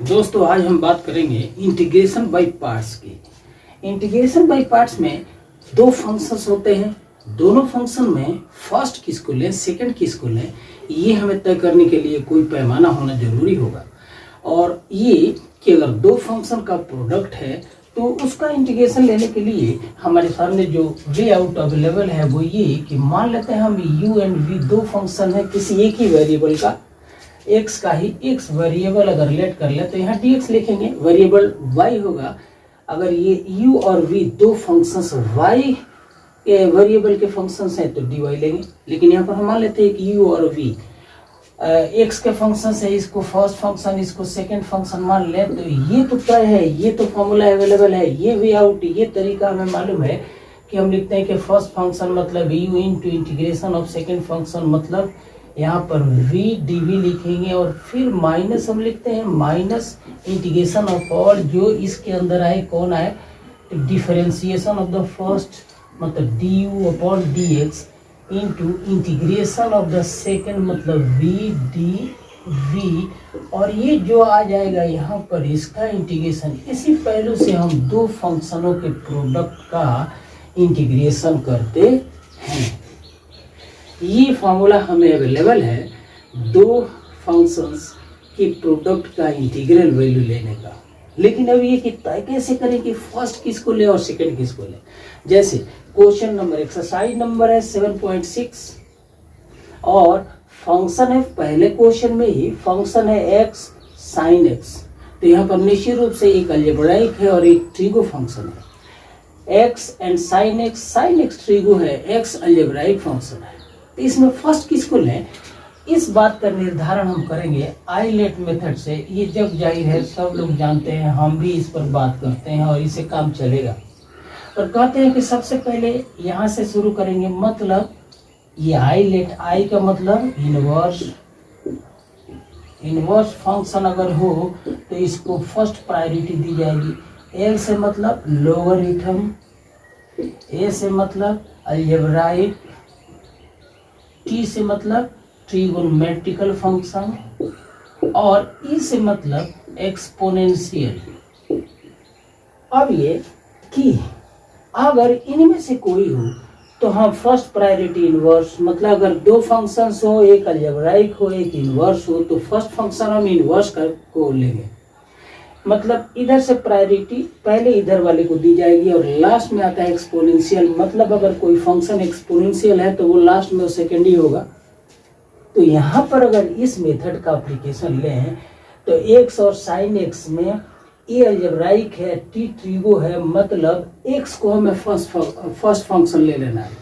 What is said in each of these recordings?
दोस्तों आज हम बात करेंगे इंटीग्रेशन बाय पार्ट्स की। इंटीग्रेशन बाय पार्ट्स में दो फंक्शंस होते हैं। दोनों फंक्शन में फर्स्ट किसको लें, सेकंड किसको लें, ये हमें तय करने के लिए कोई पैमाना होना जरूरी होगा। और ये कि अगर दो फंक्शन का प्रोडक्ट है तो उसका इंटीग्रेशन लेने के लिए हमारे सामने जो वे आउट अवेलेबल है वो ये कि मान लेते हैं हम u एंड v दो फंक्शन है किसी एक ही वेरिएबल का, x का ही x वेरिएबल अगर लेट कर ले तो यहाँ dx लिखेंगे, वेरिएबल y होगा। अगर ये u और v दो फंक्शंस y के वेरिएबल के फंक्शंस हैं तो dy लेंगे। लेकिन यहाँ पर हम मान लेते हैं कि u और v x के फंक्शन है, इसको फर्स्ट फंक्शन इसको सेकंड फंक्शन मान ले तो ये तो तय है, ये तो फॉर्मूला अवेलेबल है, ये वे आउट, ये तरीका हमें मालूम है कि हम लिखते हैं कि फर्स्ट फंक्शन मतलब u into integration of second function मतलब यहाँ पर v dv लिखेंगे और फिर माइनस हम लिखते हैं माइनस इंटीग्रेशन ऑफ और जो इसके अंदर आए कौन आए डिफरेंशिएशन ऑफ द फर्स्ट मतलब du upon dx into integration of the second मतलब v dv और ये जो आ जाएगा यहाँ पर इसका इंटीग्रेशन। इसी पहलू से हम दो फंक्शनों के प्रोडक्ट का इंटीग्रेशन करते हैं। ये फॉर्मूला हमें अवेलेबल है दो फंक्शंस के प्रोडक्ट का इंटीग्रल वैल्यू लेने का। लेकिन अब ये कि तय कैसे करें कि फर्स्ट किसको ले और सेकंड किसको ले। जैसे क्वेश्चन नंबर एक्सरसाइज नंबर है 7.6 और फंक्शन है पहले क्वेश्चन में ही फंक्शन है x sin x। तो यहाँ पर निश्चित रूप से एक अलजेब्राइक है और एक ट्रिगो फंक्शन है। x and sin x trigo है, x अलजेब्राइक फंक्शन है। तो इसमें फर्स्ट किसको लें इस बात का निर्धारण हम करेंगे आईलेट मेथड से। ये जग जाहिर है सब लोग जानते हैं, हम भी इस पर बात करते हैं और इससे काम चलेगा। और कहते हैं कि सबसे पहले यहाँ से शुरू करेंगे, मतलब ये आईलेट, आई का मतलब इनवर्स फंक्शन अगर हो तो इसको फर्स्ट प्रायोरिटी दी जाएगी। एल से मतलब लोगरिथम, ए से मतलब अलजेब्राइक, टी से मतलब ट्रिगोनोमेट्रिकल फंक्शन और ई से मतलब एक्सपोनेंशियल। अब ये कि अगर इनमें से कोई हो तो हम फर्स्ट प्रायोरिटी इनवर्स, मतलब अगर दो फंक्शंस हो, एक अलजेब्राइक हो एक इनवर्स हो तो फर्स्ट फंक्शन हम इनवर्स को लेंगे। मतलब इधर से प्रायोरिटी पहले इधर वाले को दी जाएगी और लास्ट में आता है एक्सपोनेंशियल, मतलब अगर कोई फंक्शन एक्सपोनेंशियल है तो वो लास्ट में सेकेंड ही होगा। तो यहाँ पर अगर इस मेथड का एप्लीकेशन लें तो x और sin x में ए अलजेब्राइक है, टी ट्रिगो है, मतलब x को हमें फर्स्ट फंक्शन ले लेना है।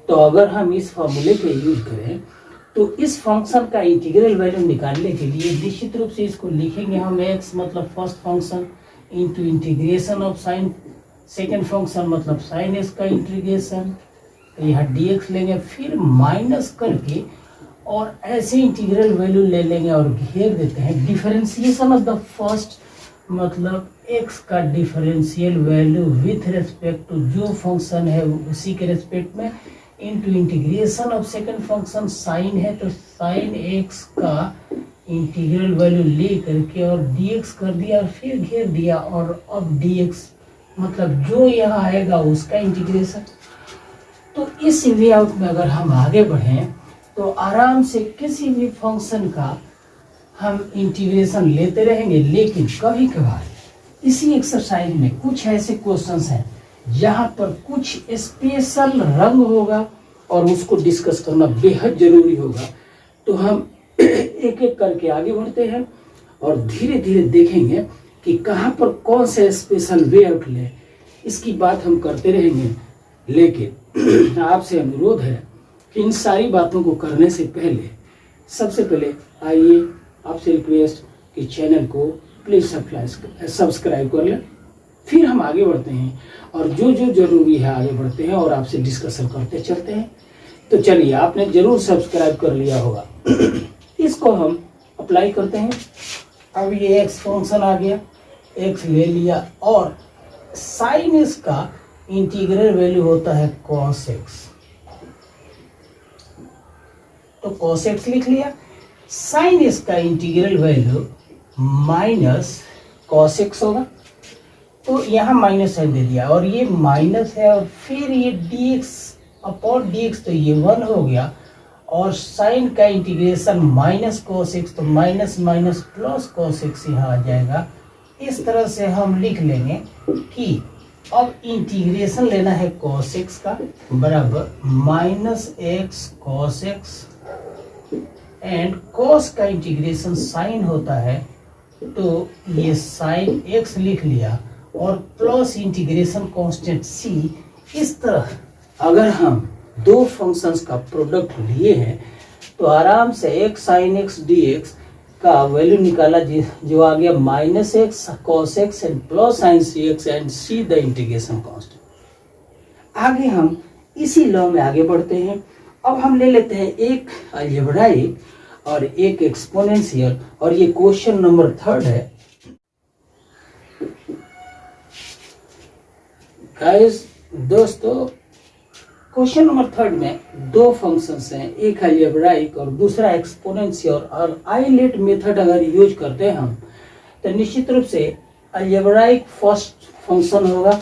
तो अगर हम इस फॉर्मूले पे यूज करें तो इस फंक्शन का इंटीग्रल वैल्यू निकालने के लिए निश्चित रूप से इसको लिखेंगे हम x मतलब first function into integration of sine second function मतलब साइन x का इंटीग्रेशन, तो यहाँ dx लेंगे फिर माइनस करके और ऐसे इंटीग्रल वैल्यू ले लेंगे और घेर देते हैं डिफरेंशिएशन ऑफ द फर्स्ट मतलब x का differential value with respect to जो फंक्शन है उसी के रेस्पेक्ट में into integration of second function sine है तो साइन x का इंटीग्रल वैल्यू ले करके और dx कर दिया और फिर घेर दिया और अब dx मतलब जो यहाँ आएगा उसका इंटीग्रेशन। तो इस वे आउट में अगर हम आगे बढ़ें तो आराम से किसी भी फंक्शन का हम इंटीग्रेशन लेते रहेंगे। लेकिन कभी कभार इसी एक्सरसाइज में कुछ ऐसे क्वेश्चंस हैं जहां पर कुछ स्पेशल रंग होगा और उसको डिस्कस करना बेहद जरूरी होगा। तो हम एक एक करके आगे बढ़ते हैं और धीरे धीरे देखेंगे कि कहां पर कौन से स्पेशल वे आउट लें, इसकी बात हम करते रहेंगे। लेकिन आपसे अनुरोध है कि इन सारी बातों को करने से पहले सबसे पहले आइए आपसे रिक्वेस्ट कि चैनल को प्लीज सब्सक्राइब कर लें। फिर हम आगे बढ़ते हैं और जो जो जरूरी है आगे बढ़ते हैं और आपसे डिस्कशन करते चलते हैं। तो चलिए, आपने जरूर सब्सक्राइब कर लिया होगा। इसको हम अप्लाई करते हैं। अब ये एक्स फंक्शन आ गया, एक्स ले लिया और साइन एक्स का इंटीग्रल वैल्यू होता है cos x, तो cos x लिख लिया। साइन एक्स का integral value minus cos x होगा, तो यहाँ माइनस साइन दे दिया और ये माइनस है और फिर ये dx अपॉन dx, तो ये 1 हो गया और साइन का इंटीग्रेशन माइनस cos x, तो minus minus plus cos x यहाँ आ जाएगा। इस तरह से हम लिख लेंगे कि अब इंटीग्रेशन लेना है cos x का बराबर minus x cos x, and cos का इंटीग्रेशन साइन होता है, तो ये साइन x लिख लिया और प्लस इंटीग्रेशन कांस्टेंट c। इस तरह अगर हम दो फंक्शंस का प्रोडक्ट लिए हैं तो आराम से x साइन x dx का वैल्यू निकाला जो आ गया minus x cos x and plus sine c x and c the integration constant. आगे हम इसी लॉ में आगे बढ़ते हैं। अब हम ले लेते हैं एक अलजेब्राइक और एक एक्सपोनेंशियल, और ये क्वेश्चन नंबर 3 है। गाइस दोस्तों, क्वेश्चन नंबर 3 में दो फंक्शंस हैं, एक अलजेब्राइक और दूसरा एक्सपोनेंशियल, और आइलेट मेथड अगर यूज करते हैं हम तो निश्चित रूप से अलजेब्राइक फर्स्ट फंक्शन होगा,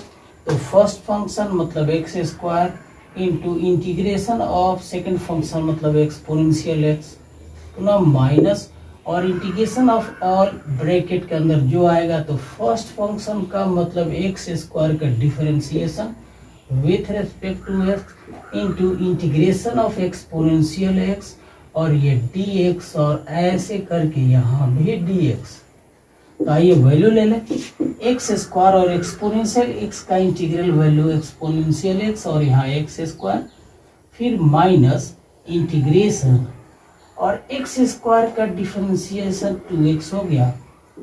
तो फर्स्ट फंक्शन मतलब x square into integration of second function मतलब एक्सपोनेंशियल एक्स, तो ना माइनस और इंटीग्रेशन ऑफ ऑल ब्रैकेट के अंदर जो आएगा, तो फर्स्ट फंक्शन का मतलब एक्स स्क्वायर का differentiation with respect to x into integration of exponential x, और ये dx और ऐसे करके यहाँ भी dx। तो आइए वैल्यू ले लें, एक्स स्क्वायर और एक्सपोनेंशियल एक्स का इंटीग्रल वैल्यू एक्सपोनेंशियल एक्स और यहाँ एक्स स्क्वायर, फिर माइनस इंटीग्रेशन और एक्स स्क्वायर का डिफरेंशिएशन 2x हो गया,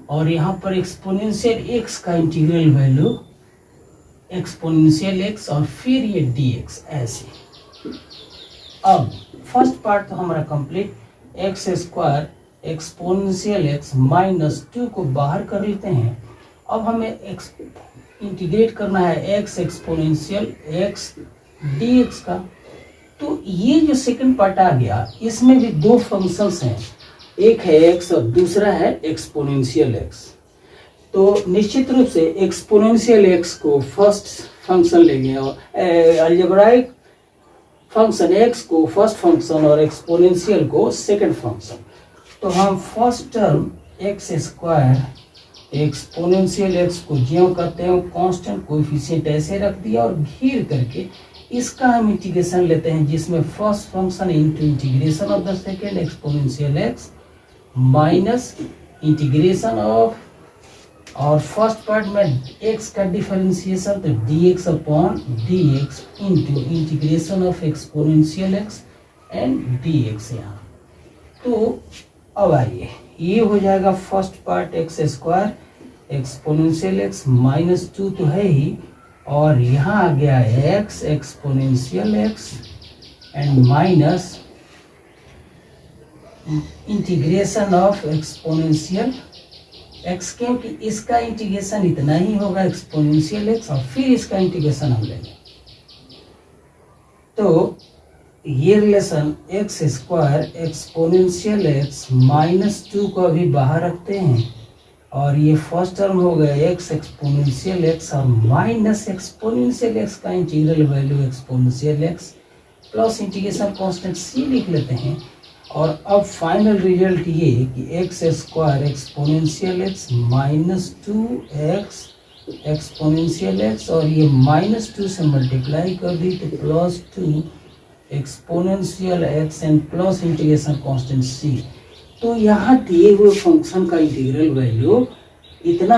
और यहाँ पर एक्सपोनेंशियल एक्स का इंटीग्रल वैल्यू एक्सपोनेंशियल एक्स और फिर ये dx ऐसे। अब फर्स्ट पार्ट तो हमारा complete, x square exponential x minus 2 को बाहर कर लेते हैं। अब हमें इंटीग्रेट करना है एक्स एक्सपोनेंशियल एक्स dx का, तो ये जो सेकंड पार्ट आ गया इसमें भी दो फंक्शंस हैं, एक है एक्स और दूसरा है एक्सपोनेंशियल एक्स। तो निश्चित रूप से एक्सपोनेंशियल एक्स को फर्स्ट फंक्शन लेंगे और अलजेब्राइक फंक्शन एक्स को फर्स्ट फंक्शन और एक्सपोनेंशियल को सेकंड फंक्शन। तो हम first term x square exponential x को ज्यों करते हैं कांस्टेंट कोएफिशिएंट ऐसे रख दिया और घेर करके इसका हम इंटीग्रेशन लेते हैं, जिसमें first function into integration of the second exponential x minus integration of, और फर्स्ट पार्ट में x का डिफरेंशिएशन तो dx upon dx into integration of exponential x and dx यहाँ। तो अब आइए ये हो जाएगा first part x square exponential x minus 2 तो है ही, और यहाँ आ गया x exponential x and minus integration of exponential x, क्योंकि इसका इंटीग्रेशन इतना ही होगा एक्सपोनेंशियल x और फिर इसका इंटीग्रेशन हम लेंगे। तो ये relation x square exponential x minus 2 को अभी बाहर रखते हैं, और ये फर्स्ट टर्म हो गया एक्स एक्सपोनेंशियल x और माइनस एक्सपोनेंशियल x का integral value exponential x plus integration constant c लिख लेते हैं। और अब फाइनल रिजल्ट ये कि x square exponential x minus 2x exponential x, और ये माइनस 2 से मल्टीप्लाई कर दी तो plus 2 exponential x and plus integration constant c। तो यहाँ दिए हुए फंक्शन का इंटीग्रल वैल्यू इतना